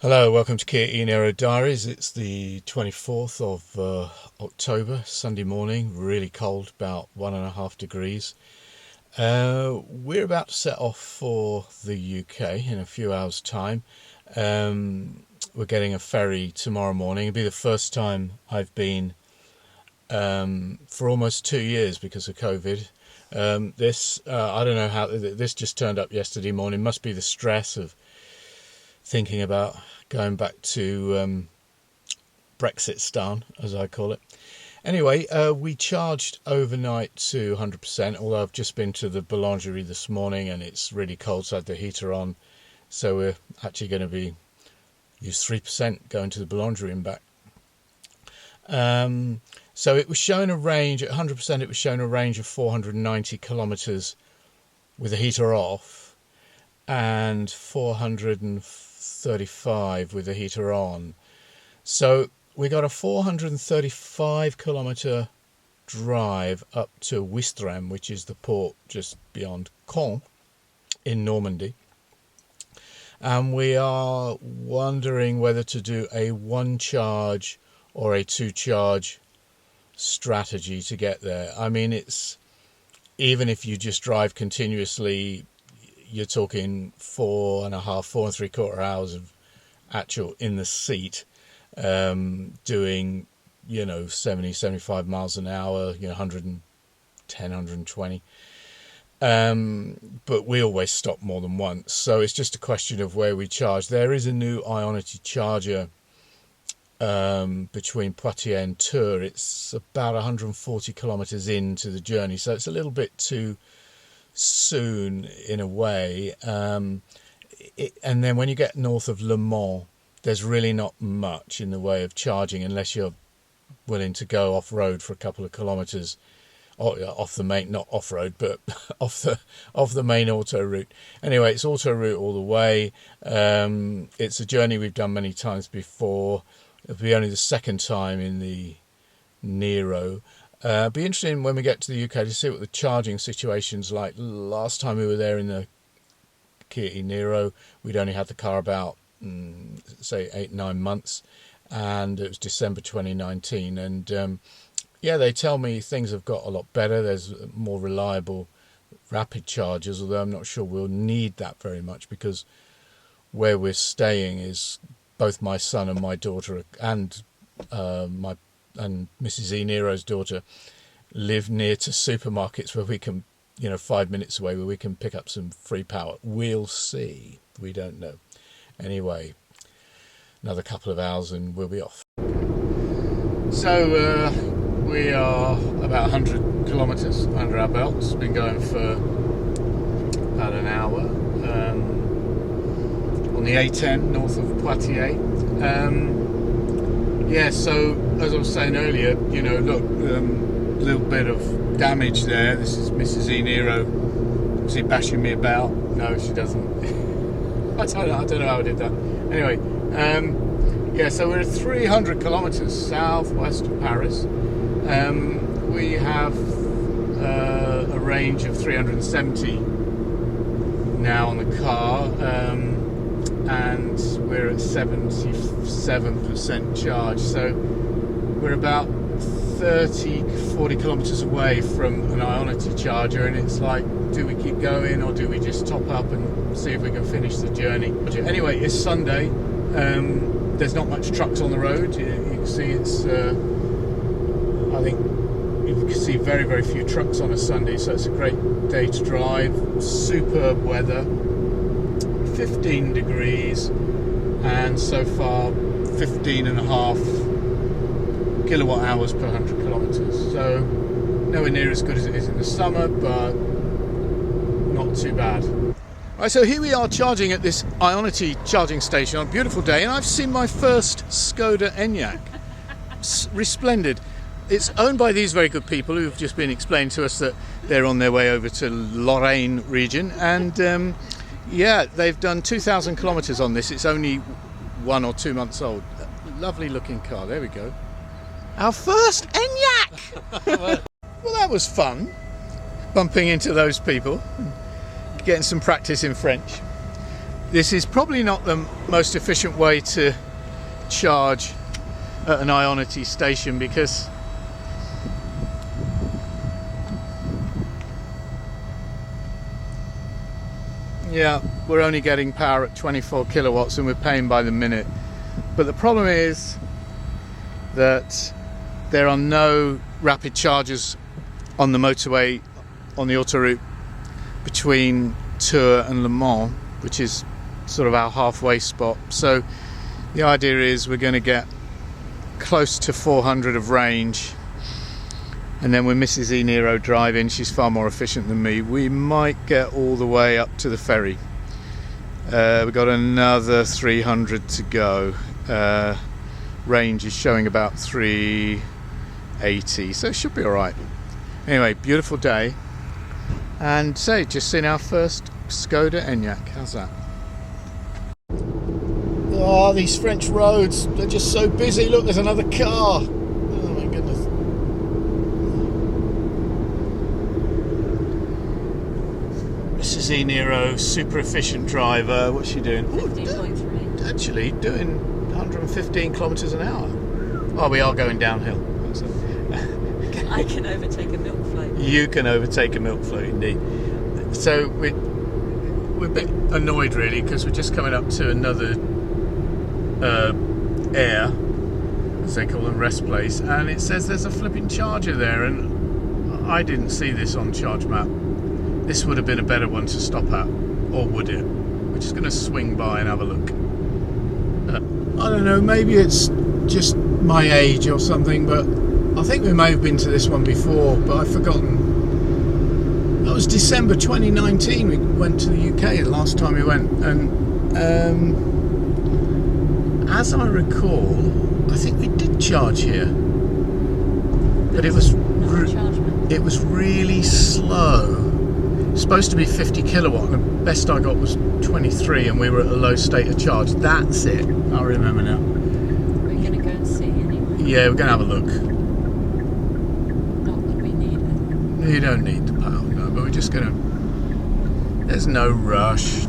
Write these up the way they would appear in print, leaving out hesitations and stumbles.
Hello, welcome to Kia e-Niro Diaries. It's the 24th of October, Sunday morning, really cold, about 1.5 degrees. We're about to set off for the UK in a few hours' time. We're getting a ferry tomorrow morning. It'll be the first time I've been for almost 2 years because of COVID. I don't know how, this just turned up yesterday morning. Must be the stress of thinking about going back to Brexitstan, as I call it. Anyway, we charged overnight to 100%, although I've just been to the boulangerie this morning and it's really cold, so I had the heater on. So we're actually going to use 3% going to the boulangerie and back. So it was showing a range, at 100% it was showing a range of 490 kilometres with the heater off and 435 with the heater on. So we got a 435 kilometre drive up to Ouistreham, which is the port just beyond Caen in Normandy. And we are wondering whether to do a 1 charge or a 2 charge strategy to get there. I mean, it's, even if you just drive continuously, you're talking 4.5 hours of actual in the seat, doing, 70, 75 miles an hour, 110, 120. But we always stop more than once. So it's just a question of where we charge. There is a new Ionity charger between Poitiers and Tours. It's about 140 kilometres into the journey, so it's a little bit too soon in a way. And then when you get north of Le Mans, there's really not much in the way of charging unless you're willing to go off-road for a couple of kilometres, off the main, not off-road, but off the main auto route. Anyway, it's auto route all the way. It's a journey we've done many times before. It'll be only the second time in the Niro. Be interesting when we get to the UK to see what the charging situation's like. Last time we were there in the Kia e-Niro, we'd only had the car about, say, 8-9 months, and it was December 2019. And yeah, they tell me things have got a lot better. There's more reliable rapid chargers, although I'm not sure we'll need that very much because where we're staying is both my son and my daughter and Mrs. e-Niro's daughter live near to supermarkets where we can, 5 minutes away, where we can pick up some free power. We'll see. We don't know. Anyway, another couple of hours and we'll be off. So we are about 100 kilometres under our belts. Been going for about an hour on the A10 north of Poitiers. Yeah, so as I was saying earlier, look, little bit of damage there. This is Mrs. e-Niro. Is she bashing me about? No, she doesn't. I don't know how I did that. Anyway, yeah, so we're 300 kilometres southwest of Paris. We have a range of 370 now on the car, and we're at 77% charge. So we're about 40 kilometres away from an Ionity charger, and it's like, do we keep going or do we just top up and see if we can finish the journey? Anyway, it's Sunday. There's not much trucks on the road. You can see it's, I think you can see very, very few trucks on a Sunday, so it's a great day to drive. Superb weather, 15 degrees, and so far 15.5 kilowatt hours per 100 kilometres. So nowhere near as good as it is in the summer, but not too bad. Right, so here we are charging at this Ionity charging station on a beautiful day, and I've seen my first Skoda Enyaq. Resplendid. It's owned by these very good people who've just been explaining to us that they're on their way over to Lorraine region, and yeah, they've done 2,000 kilometres on this. It's only 1 or 2 months old. Lovely looking car. There we go. Our first Enyaq! Well, that was fun, bumping into those people, getting some practice in French. This is probably not the most efficient way to charge at an Ionity station, because yeah, we're only getting power at 24 kilowatts and we're paying by the minute. But the problem is that there are no rapid chargers on the motorway, on the autoroute between Tours and Le Mans, which is sort of our halfway spot. So the idea is we're going to get close to 400 of range, and then with Mrs. e-Niro driving, she's far more efficient than me, we might get all the way up to the ferry. We've got another 300 to go. Range is showing about 380, so it should be alright. Anyway, beautiful day, and just seen our first Skoda Enyaq. How's that? Oh, these French roads, they're just so busy. Look, there's another car. Oh my goodness. Mrs. e-Niro, super efficient driver. What's she doing? 15.3. Actually doing 115 kilometres an hour. Oh, we are going downhill. I can overtake a milk float. You can overtake a milk float, indeed. So we're a bit annoyed, really, because we're just coming up to another air, as they call them, rest place, and it says there's a flipping charger there, and I didn't see this on Charge Map. This would have been a better one to stop at, or would it? We're just going to swing by and have a look. I don't know, maybe it's just my age or something, but I think we may have been to this one before, but I've forgotten. That was December 2019 we went to the UK the last time we went, and as I recall, I think we did charge here, but it was really slow. It's supposed to be 50 kilowatt, and the best I got was 23, and we were at a low state of charge. That's it. I remember now. We're going to go and see anyway. Yeah, we're going to have a look. Not that we need it. You don't need the power, no, but we're just going to... There's no rush.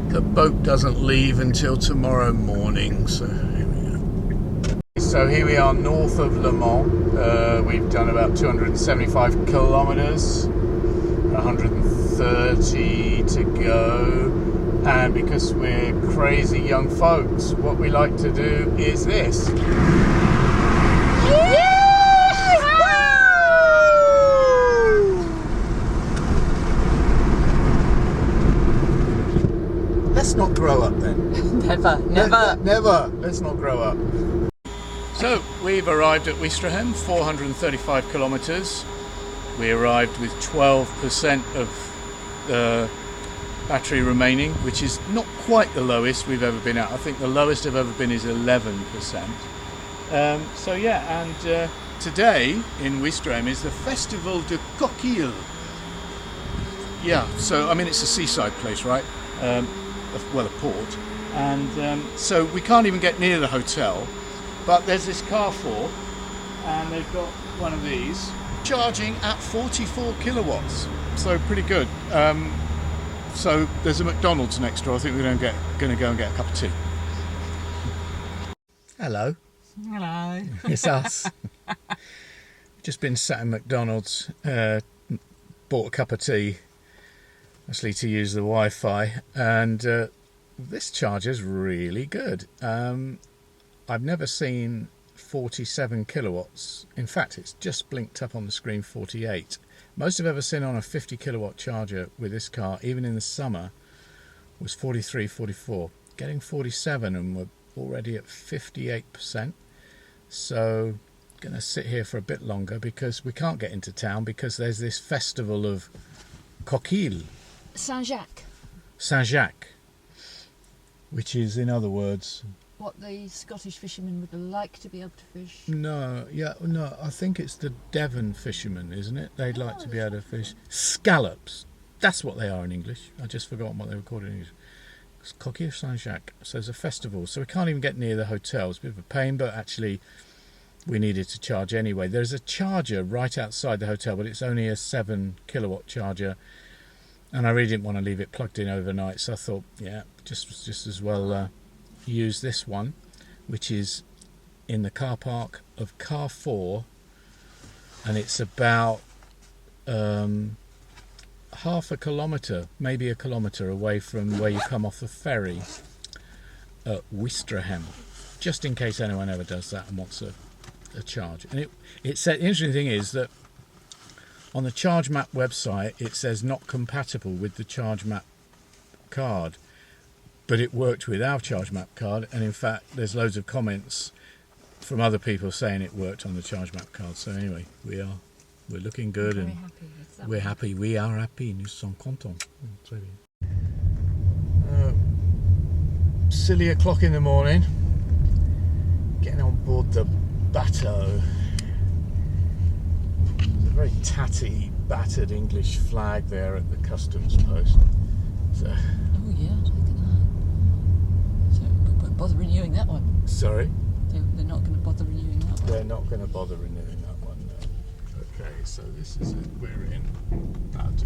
The boat doesn't leave until tomorrow morning, so here we go. So here we are north of Le Mans. We've done about 275 kilometres, 130 to go, and because we're crazy young folks, what we like to do is this. Let's not grow up then. Never. Let's not grow up. So we've arrived at Ouistreham, 435 kilometres. We arrived with 12% of the battery remaining, which is not quite the lowest we've ever been at. I think the lowest I've ever been is 11%. So yeah, and today in Ouistreham is the Festival de Coquille. Yeah, so I mean it's a seaside place, right? Well, a port, and so we can't even get near the hotel, but there's this carrefour, and they've got one of these charging at 44 kilowatts, so pretty good. So there's a McDonald's next door. I think we're going to go and get a cup of tea. Hello. It's us. Just been sat in McDonald's, bought a cup of tea, actually to use the Wi-Fi, and this charger's really good. I've never seen 47 kilowatts. In fact, it's just blinked up on the screen 48. Most I've ever seen on a 50 kilowatt charger with this car, even in the summer, was 43, 44. Getting 47, and we're already at 58%. So gonna sit here for a bit longer because we can't get into town because there's this festival of Coquille. Saint-Jacques, which is, in other words, what the Scottish fishermen would like to be able to fish. No, I think it's the Devon fishermen, isn't it? They'd like to be able to fish scallops. That's what they are in English. I just forgotten what they were called in English. It's Coquille Saint-Jacques. So there's a festival. So we can't even get near the hotel. It's a bit of a pain, but actually we needed to charge anyway. There's a charger right outside the hotel, but it's only a 7 kilowatt charger. and I really didn't want to leave it plugged in overnight, so I thought, yeah, just as well use this one, which is in the car park of car 4, and it's about half a kilometre, maybe a kilometre away from where you come off the ferry at Wistreham, just in case anyone ever does that and wants a charge. And it said, the interesting thing is that on the ChargeMap website it says not compatible with the ChargeMap card, but it worked with our ChargeMap card, and in fact there's loads of comments from other people saying it worked on the ChargeMap card. So anyway, we're looking good, and we're happy. We are happy. Nous sommes contents. Très bien. Silly o'clock in the morning, getting on board the bateau. There's a very tatty, battered English flag there at the customs post. So, oh yeah, look at that. So we won't bother renewing that one. Sorry? They're not going to bother renewing that one. They're not going to bother renewing that one, no. Okay, so this is it. We're in. That'll do.